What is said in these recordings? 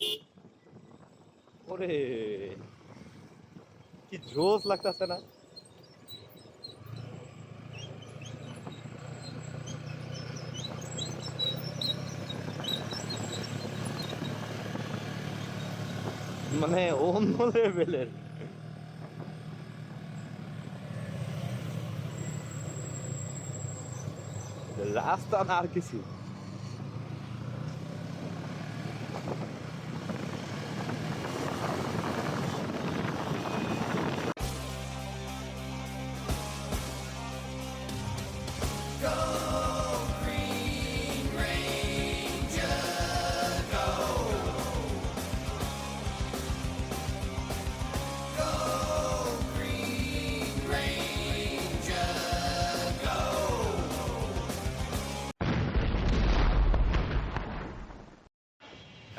ওরে কি জোস লাগতেছে না? মানে অন্য লেভেলের রাস্তা না আর কিছু।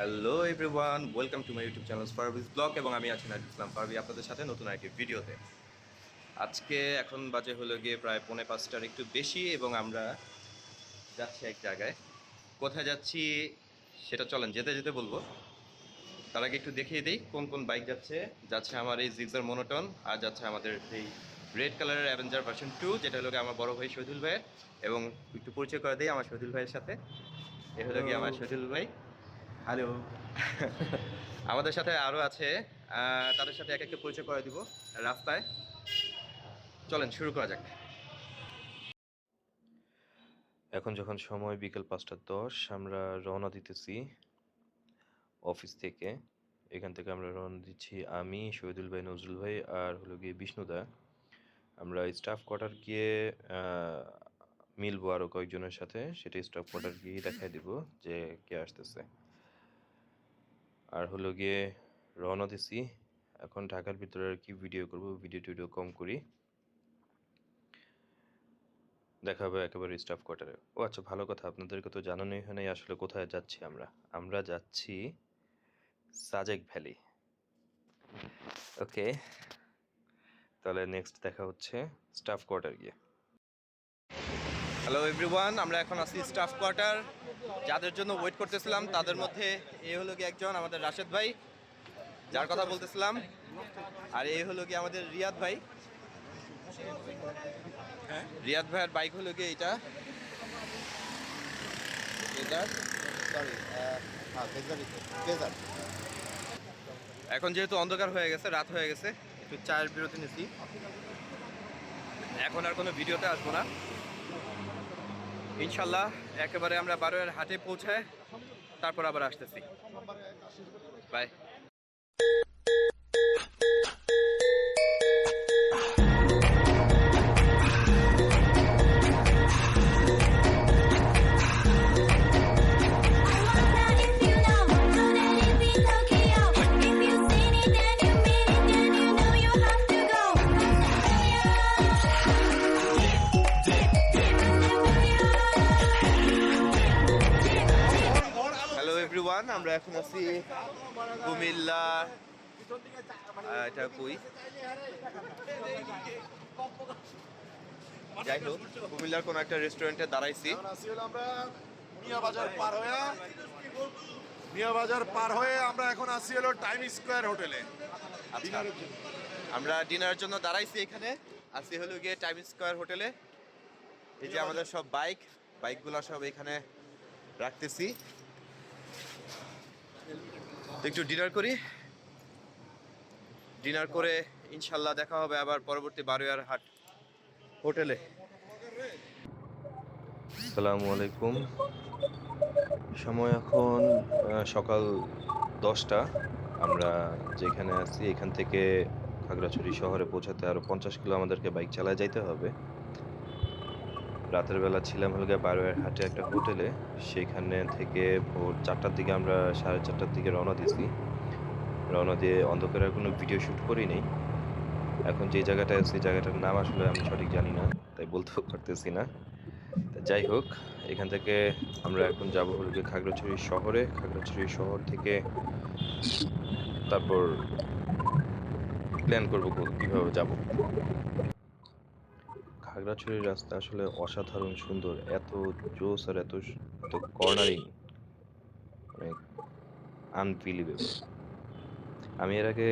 Hello everyone, welcome to my YouTube channel ফারবিজ ব্লগ এবং আমি আছি নাজমুল ইসলাম ফারবি আপনাদের সাথে নতুন আরেকটি ভিডিওতে। আজকে এখন বাজে হলো গিয়ে প্রায় 4:45টার একটু বেশি এবং আমরা যাচ্ছি এক জায়গায়। কোথায় যাচ্ছি সেটা চলেন যেতে যেতে বলবো। তার আগে একটু দেখিয়ে দিই কোন কোন বাইক যাচ্ছে। যাচ্ছে আমার এই জিক্সার মোনোটন, আর যাচ্ছে আমাদের এই রেড কালারের অ্যাভেঞ্জার ভার্সন 2, যেটা হলো গিয়ে আমার বড় ভাই শহীদুল ভাইয়ের। এবং একটু পরিচয় করে দিই আমার শহীদুল ভাইয়ের সাথে। এ হলো গিয়ে আমার শহীদুল ভাই। হ্যালো। আমাদের সাথে আরও আছে, তাদের সাথে এক একটা পরিচয় করে দিব রাস্তায়। চলেন শুরু করা যাক। এখন যখন সময় বিকেল 5:10, আমরা রওনা দিতেছি অফিস থেকে। এখান থেকে আমরা রওনা দিচ্ছি আমি, শহীদুল ভাই, নজরুল ভাই আর হলো গিয়ে বিষ্ণুদা। আমরা স্টাফ কোয়ার্টার গিয়ে মিলবো আরও কয়েকজনের সাথে, সেটা স্টাফ কোয়ার্টার গিয়ে দেখাই দিব যে কে আসতেছে। আর হলো গিয়ে রওনা দিছি। এখন ঢাকার ভিতরে আর কি ভিডিও করব, ভিডিও কম করি। দেখা হবে একেবারে স্টাফ কোয়ার্টারে। ও আচ্ছা, ভালো কথা, আপনাদেরকে তো জানানোই হয় নাই আসলে কোথায় যাচ্ছি আমরা। আমরা যাচ্ছি সাজেক ভ্যালি। ওকে, তাহলে নেক্সট দেখা হচ্ছে স্টাফ কোয়ার্টার গিয়ে। হ্যালো এভরিওয়ান, আমরা এখন আছি স্টাফ কোয়ার্টার। যাদের জন্য ওয়েট করতেছিলাম তাদের মধ্যে এ হলো গিয়ে একজন আমাদের রাশেদ ভাই, যার কথা বলতেছিলাম। আর এই হলো গিয়ে আমাদের রিয়াদ ভাই। রিয়াদ ভাইয়ের বাইক হলো গিয়ে এটা সরি, এখন যেহেতু অন্ধকার হয়ে গেছে, রাত হয়ে গেছে, একটু চায়ের বিরতি নিচ্ছি। এখন আর কোনো ভিডিওতে আসবো না ইনশাল্লাহ। একেবারে আমরা বারোয়ার হাটে পৌঁছায় তারপর আবার আসতেছি। বাই। হ্যালো এভরিওয়ান, আমরা এখন আছি কুমিল্লা। এটা কই, যাই হোক, কুমিল্লার কোনো একটা রেস্টুরেন্টে দাঁড়াইছি। আমরা মিয়া বাজার পার হয়ে আমরা এখন আসি হলো টাইম স্কোয়ার হোটেলে। আচ্ছা, আমরা ডিনারের জন্য দাঁড়াইছি এখানে। আসি হলো গিয়ে টাইম স্কোয়ার হোটেলে। এই যে আমাদের সব বাইকগুলো সব এখানে রাখতেছি। একটু ডিনার করি, ডিনার করে ইনশাল্লাহ দেখা হবে আবার পরবর্তী বারোয়ার হাট হোটেলে। আসসালামু আলাইকুম। সময় এখন সকাল 10টা। আমরা যেখানে আছি এখান থেকে খাগড়াছড়ি শহরে পৌঁছাতে আরও 50 কিলো আমাদেরকে বাইক চালায় যাইতে হবে। রাতের বেলা ছিলাম হলো গিয়ে বারোয়ার হাটে একটা হোটেলে। সেখানে থেকে ভোর 4টার দিকে, আমরা 4:30টার দিকে রওনা দিয়েছি। রওনা দিয়ে অন্ধকারে কোনো ভিডিও শ্যুট করিনি। এখন যে জায়গাটায় আছি জায়গাটার নাম আসলে আমি সঠিক জানি না, তাই বলতেও পারতেছি না। যাই হোক, এখান থেকে আমরা এখন যাব হলো গিয়ে খাগড়াছড়ি শহরে। খাগড়াছড়ি শহর থেকে তারপর প্ল্যান করব কিভাবে যাব। খাগড়াছড়ির রাস্তা আসলে অসাধারণ সুন্দর, এত জোস আর এত কর্নারিং, মানে আনবিলিভেবল। আমি এর আগে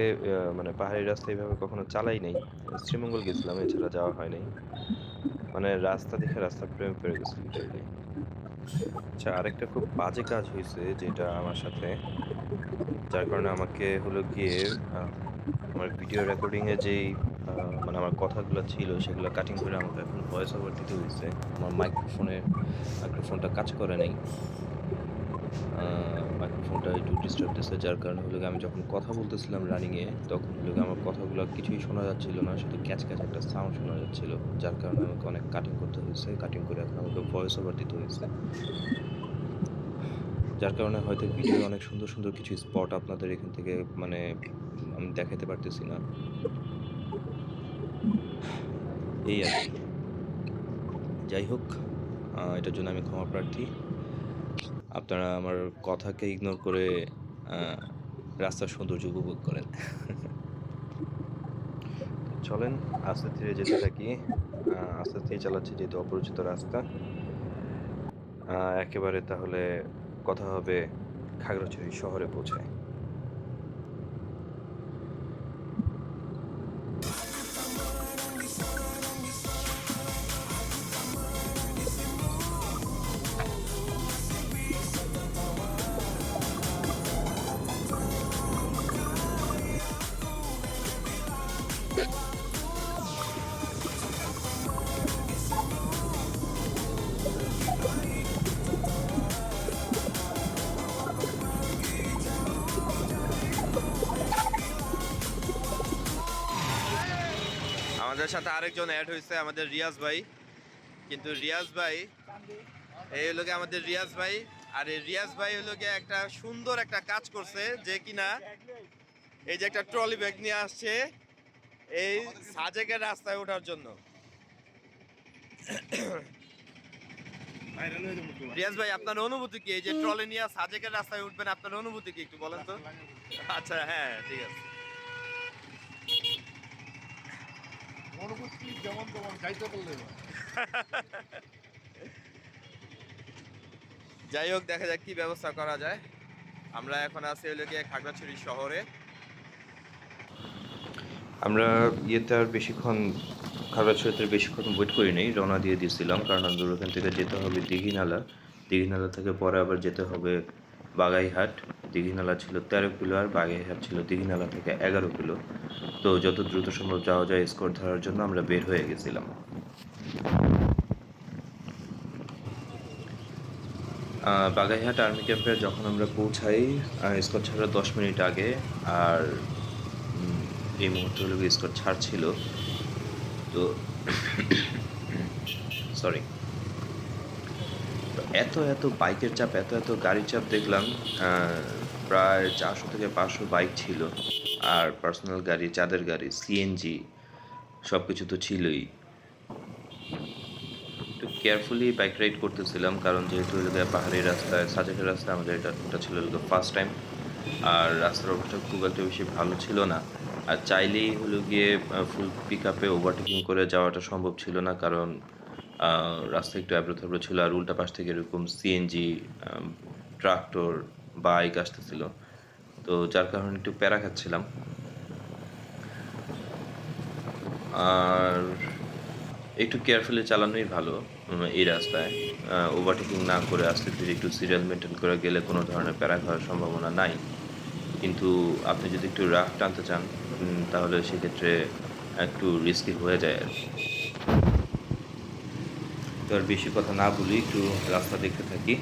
মানে পাহাড়ি রাস্তা এভাবে কখনো চালাই নাই। শ্রীমঙ্গল গেছিলাম, এছাড়া যাওয়া হয় নাই। মানে রাস্তা দেখে রাস্তার প্রেমে পড়ে গেছি লিটারেলি। আচ্ছা, আরেকটা খুব বাজে কাজ হইছে যেটা আমার সাথে, যার কারণে আমাকে হলো গিয়ে আ আমার ভিডিও রেকর্ডিং এ যেই আ মানে আমার কথাগুলা ছিল সেগুলা কাটিং করে আমাকে এখন ভয়েস ওভার দিতে হইছে। আমার মাইক্রোফোনটা কাজ করে নাই। আ মাইক্রোফোনটা একটু ডিস্টার্ব দিছে, যার কারণে হলো গিয়ে আমি যখন কথা বলতেছিলাম রানিং এ, তখন হলো গিয়ে আমার কথাগুলা কিছুই শোনা যাচ্ছিল না। শুধু ক্যাচ, ক্যাচ একটা সাউন্ড শোনা যাচ্ছিল। যার কারণে আমাকে অনেক কাটিং করতে হইছে। কাটিং করে এখন আমাকে ভয়েস ওভার দিতে হইছে। যার কারণে হয়তো ভিডিওর অনেক সুন্দর, সুন্দর কিছু স্পট আপনাদের এখান থেকে মানে আমি দেখাইতে পারতেছি না। এই আরকি। যাই হোক, এটার জন্য আমি ক্ষমা প্রার্থী। আপনারা আমার কথাকে ইগনোর করে আ রাস্তার সৌন্দর্য উপভোগ করেন। চলেন আস্তে ধীরে যেতে থাকি। আস্তে ধীরে চালাচ্ছি যেহেতু অপরিচিত রাস্তা। একেবারে তাহলে কথা হবে খাগড়াছড়ি শহরে পৌঁছায়। আমাদের সাথে আরেকজন অ্যাড হয়েছে, আমাদের রিয়াজ ভাই। কিন্তু রিয়াজ ভাই, এই হলো গিয়ে আমাদের রিয়াজ ভাই। আর এই রিয়াজ ভাই হলো গিয়ে একটা সুন্দর একটা কাজ করছে, যে কিনা এই যে একটা ট্রলি ব্যাগ নিয়ে আসছে এই সাজেকের রাস্তায় ওঠার জন্য। রিয়াজ ভাই, আপনার অনুভূতি কি? এই যে ট্রলি নিয়ে সাজেকের রাস্তায় উঠবেন, আপনার অনুভূতি কি একটু বলেন তো? আচ্ছা, হ্যাঁ, ঠিক আছে। অনুভূতি যেমন তেমন গাইতে পারলে না। যাই হোক, দেখা যাক কি ব্যবস্থা করা যায়। আমরা এখন আছি হলো গিয়ে খাগড়াছড়ি শহরে। আমরা ইয়েতে আর বেশিক্ষণ খাগড়াছড়িতে বেশিক্ষণ ওয়েট করি নাই, রওনা দিয়ে দিয়েছিলাম, কারণ আমাদের ওখান থেকে যেতে হবে দীঘিনালা। দীঘিনালা থেকে পরে আবার যেতে হবে বাগাইহাট। দীঘিনালা ছিল 13 কিলো আর বাগাইহাট ছিল দীঘিনালা থেকে 11 কিলো। তো যত দ্রুত সম্ভব যাওয়া যায় স্কোর ধরার জন্য আমরা বের হয়ে গেছিলাম। বাগাইহাট আর্মি ক্যাম্পে যখন আমরা পৌঁছাই স্কট ছাড়ার 10 মিনিট আগে। আর এই মুহূর্তে হলো স্কট ছাড়ছিল। তো সরি, এত এত বাইকের চাপ, এত এত গাড়ির চাপ দেখলাম। প্রায় 400 থেকে 500 বাইক ছিল, আর পার্সোনাল গাড়ি, চাঁদের গাড়ি, সিএনজি সব কিছু তো ছিলই। একটু কেয়ারফুলি বাইক রাইড করতেছিলাম, কারণ যেহেতু পাহাড়ি রাস্তায়, সাজেকের রাস্তায় আমাদের এটা ছিল ফার্স্ট টাইম। আর রাস্তার অবস্থা খুব একটা বেশি ভালো ছিল না। আর চাইলেই হলো গিয়ে ফুল পিক আপে ওভারটেকিং করে যাওয়াটা সম্ভব ছিল না, কারণ রাস্তা একটু অ্যাব্রো ছিল। আর উল্টা পাশ থেকে এরকম সিএনজি, ট্রাক্টর, বাইক আসতেছিল। তো যার কারণে একটু প্যারা খাচ্ছিলাম। আর একটু কেয়ারফুলি চালানোই ভালো এই রাস্তায়। ওভারটেকিং না করে আস্তে ধীরে একটু সিরিয়াল মেনটেন করে গেলে কোনো ধরনের প্যারা খাওয়ার সম্ভাবনা নাই। কিন্তু আপনি যদি একটু রাফ টানতে চান তাহলে সেক্ষেত্রে একটু রিস্কি হয়ে যায় আর কি। তো আর বেশি কথা না বলি, একটু রাস্তা দেখতে থাকি।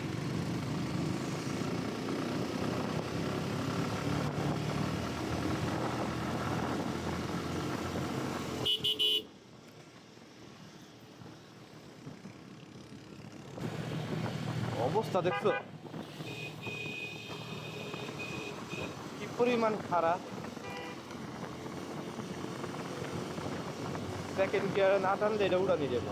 অবস্থা দেখছো কি পরিমাণ খারাপ। সেকেন্ড গিয়ারে না টানলে এটা উড়া নিয়ে যাবো।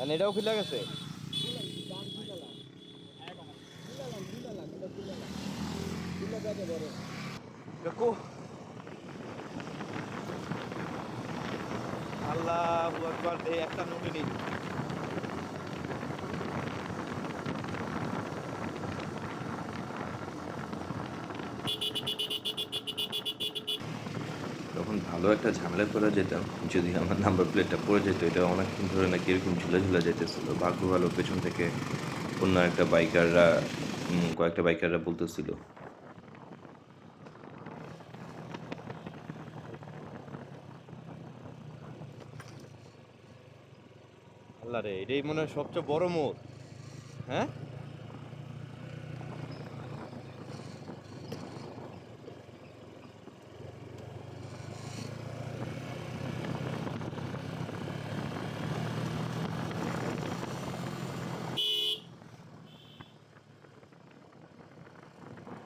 আর এটাও খুলে গেছে। কো- আল্লাহু আকবার, এই একটা নোটেনি। তখন ভালো একটা ঝামেলা করে যেতাম যদি আমার নাম্বার প্লেটটা পড়ে যেত। এটা অনেকক্ষণ ধরে নাকি এরকম ঝুলে ঝুলে যেতেছিল। ভাগ্য ভালো পেছন থেকে অন্য একটা বাইকাররা কয়েকটা বাইকাররা বলতেছিল। আল্লাহ রে, এটাই মনে হয় সবচেয়ে বড় মোড়। হ্যাঁ,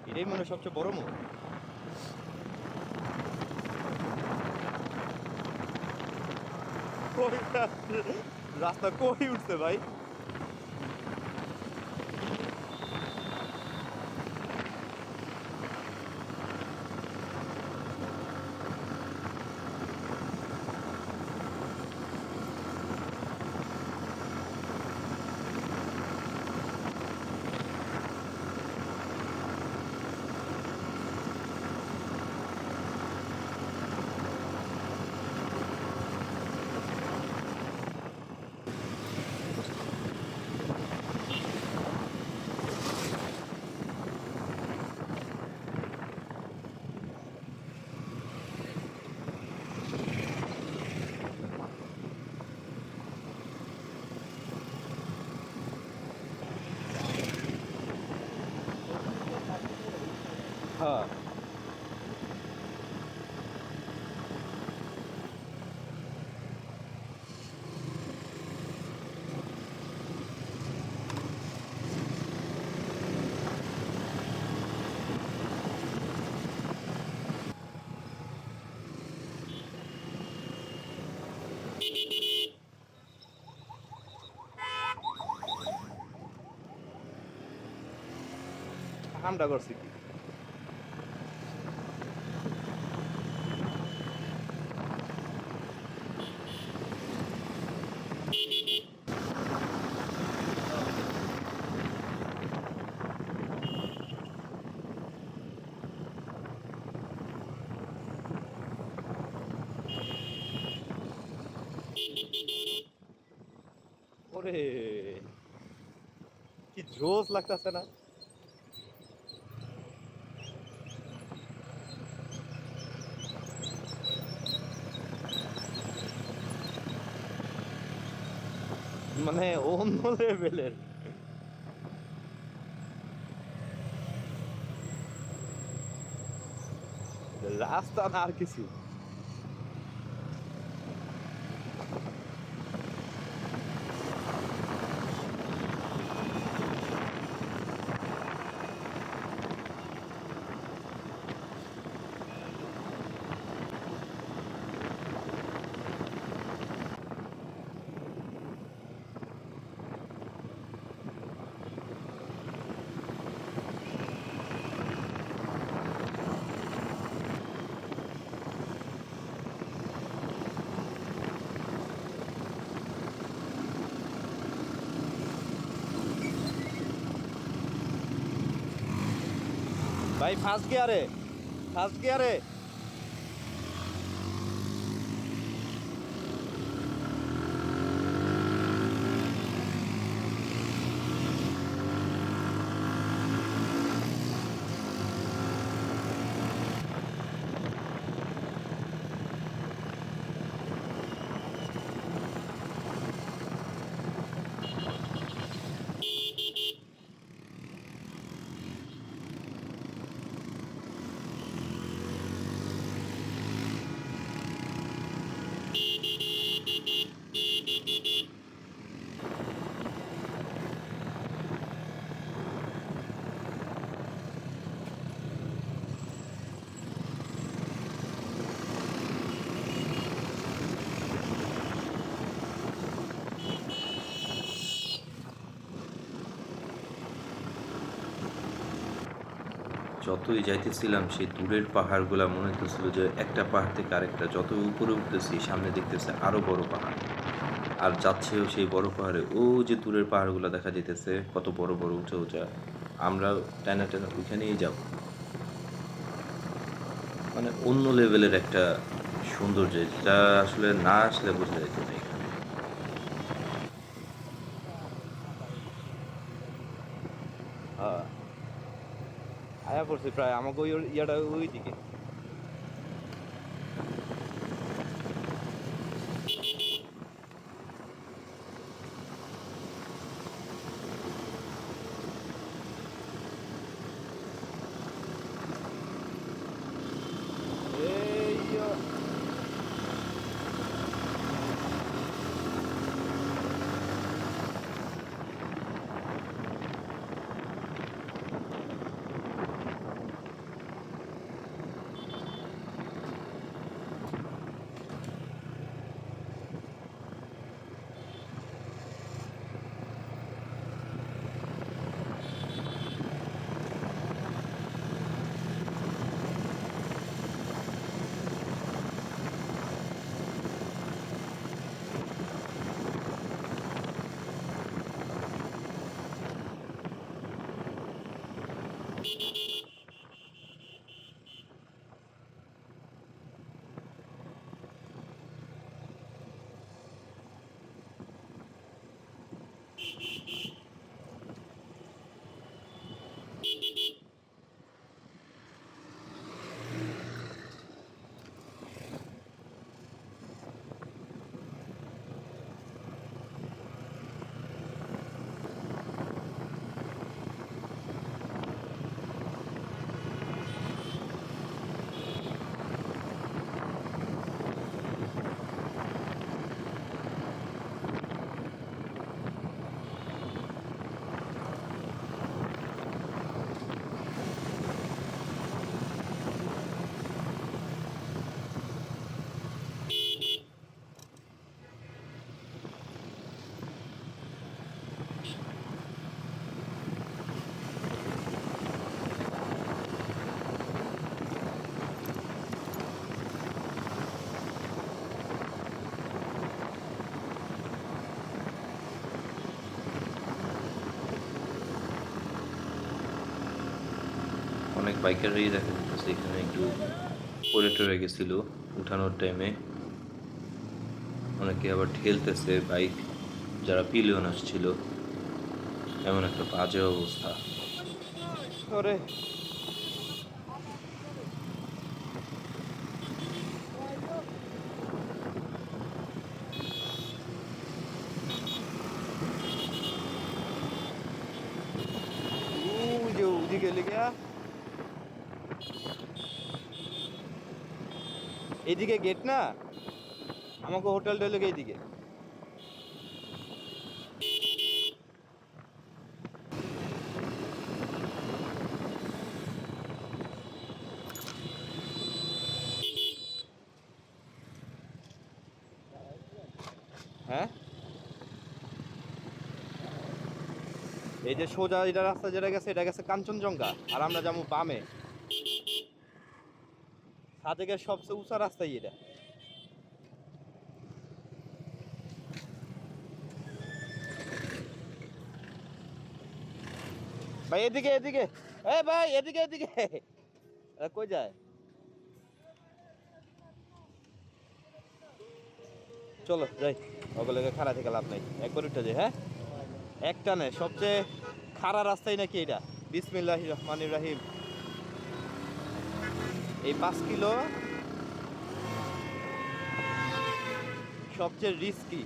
এটাই মনে হয় সবচেয়ে বড় মোড়। রাস্তা কই উঠছে ভাই? হ্যাঁ, আমরা করছি কি? ওরে, কি জোস লাগতেছে না? মানে অন্য লেভেলের রাস্তা না আর কিছু। ভাই ফার্স্ট গিয়ারে, ফার্স্ট গিয়ারে। যতই যাইতেছিলাম সেই দূরের পাহাড়গুলা মনে হইতেছিল যে একটা পাহাড় থেকে আরেকটা, যত উপরে উঠতেছি সামনে দেখতেছে আরো বড় পাহাড়, আর যাচ্ছেও সেই বড় পাহাড়ে। ও যে দূরের পাহাড়গুলো দেখা যাইতেছে কত বড় বড় উঁচা উঁচা, আমরা টানা টানা ওইখানেই যাব। মানে অন্য লেভেলের একটা সৌন্দর্য, যেটা আসলে না আসলে বোঝা যেত না এখানে। আয়া পড়ছি প্রায় আমাকে ওই ইয়াটা ওই দিকে। অনেক বাইকারই দেখা যাচ্ছে এখানে একটু পড়ে টরে গেছিল উঠানোর টাইমে। অনেকে আবার ঠেলতেছে বাইক, যারা পিলিয়ন আসছিল। এমন একটা বাজে অবস্থা। ওরে যে ওদিকে লেগে এইদিকে গেট না, আমাকে হোটেলটা লেগে এইদিকে। হ্যাঁ, এই যে সোজা এটা রাস্তা যেটা গেছে এটা গেছে কাঞ্চনজঙ্ঘা, আর আমরা যাবো বামে। সাদেকের সবচেয়ে উঁচা রাস্তাই এটা। ভাই এদিকে এদিকে, এ ভাই এদিকে এদিকে, কই যায়? চলো যাই, ওগুলোকে খাড়া থেকে লাভ নাই, একবার উঠে যাই। হ্যাঁ, একটা নেই, সবচেয়ে খাড়া রাস্তাই নাকি এটা। বিসমিল্লাহির রহমানির রহিম। এই 5 কিলো সবচেয়ে রিস্কি।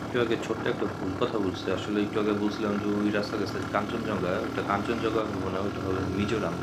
একটু আগে ছোট্ট একটা ভুল কথা বলছে, আসলে একটু আগে বলছিলাম যে ওই রাস্তা গেছে কাঞ্চনজঙ্ঘা, ওটা কাঞ্চনজঙ্ঘা হবো না, ওটা হবে মিজোরাম।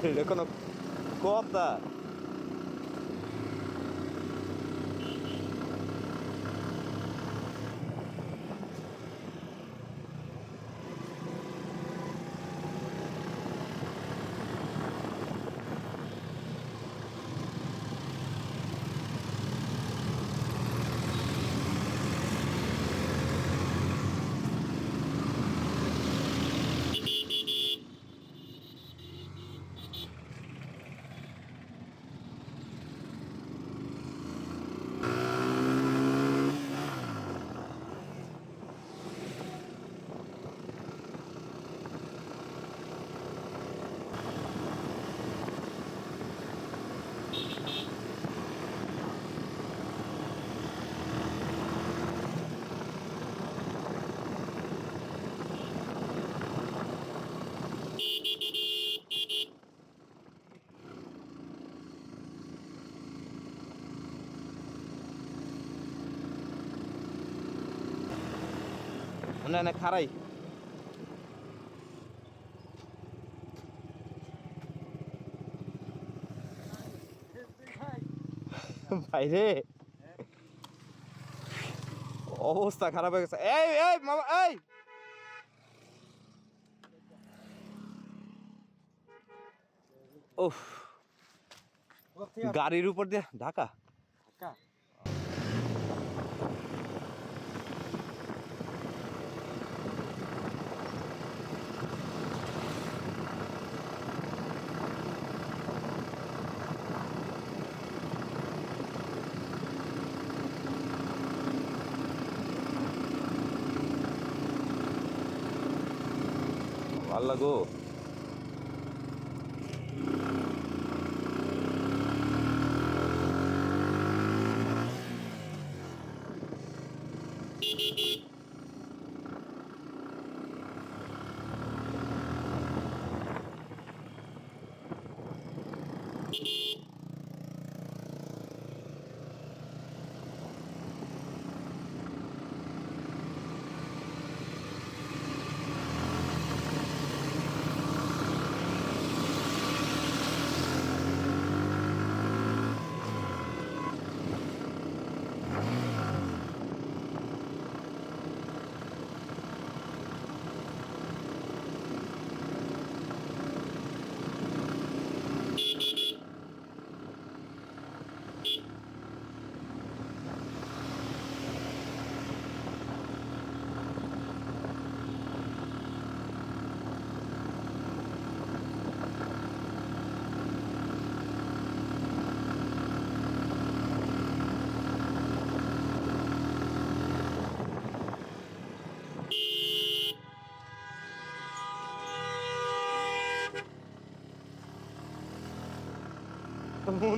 এটা কোনো কথা? না না খারাই ভাইরে, অবস্থা খারাপ হয়ে গেছে। এই এই মামা এই, উফ, গাড়ির উপর দিয়ে ঢাকা। আল্লাহ গো,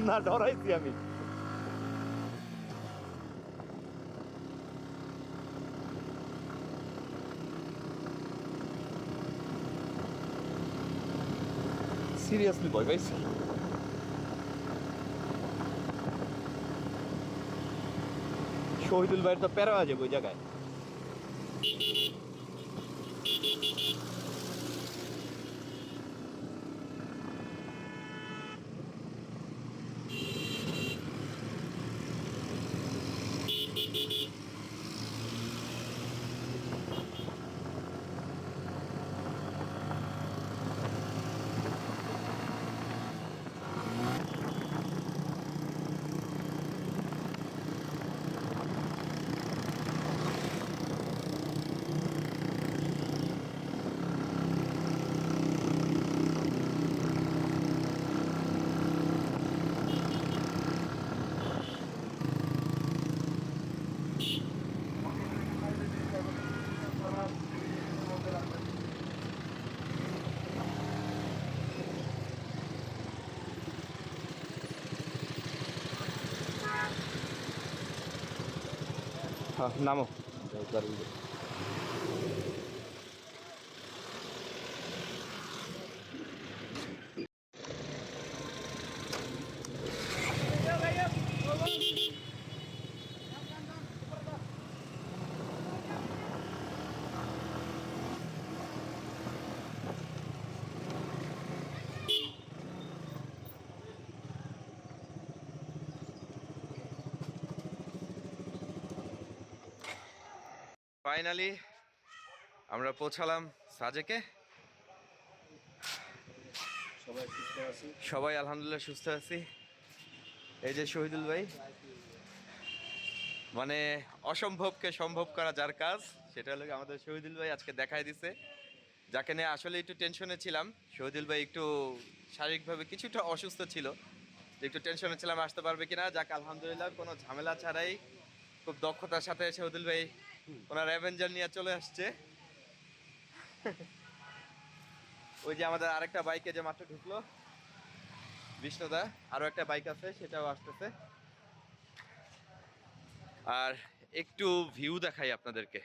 না ডরাইছি আমি। সিরিয়াসলি ভয় পাইছি। শহীদুল ভাইয়ের তো প্যারা আছে ওই জায়গায়। হ্যাঁ নামো। ফাইনালি আমরা পৌঁছালাম সাজেকে। সবাই সুস্থ আছি। সবাই আলহামদুলিল্লাহ সুস্থ আছি। এই যে শহীদুল ভাই, মানে অসম্ভবকে সম্ভব করা যার কাজ, সেটা হলো আমাদের শহীদুল ভাই আজকে দেখাই দিছে। যাকে নিয়ে আসলে একটু টেনশনে ছিলাম। শহীদুল ভাই একটু শারীরিকভাবে কিছুটা অসুস্থ ছিল, যে একটু টেনশনে ছিলাম আসতে পারবে কিনা। যাক আলহামদুলিল্লাহ কোনো ঝামেলা ছাড়াই খুব দক্ষতার সাথে শহীদুল ভাই ওনার অ্যাভেঞ্জার নিয়ে চলে আসছে। ওই যে আমাদের আরেকটা বাইকে যে মাত্র ঢুকলো বিষ্ণুদা, আরও একটা বাইক আছে সেটাও আসতেছে। আর একটু ভিউ দেখাই আপনাদেরকে।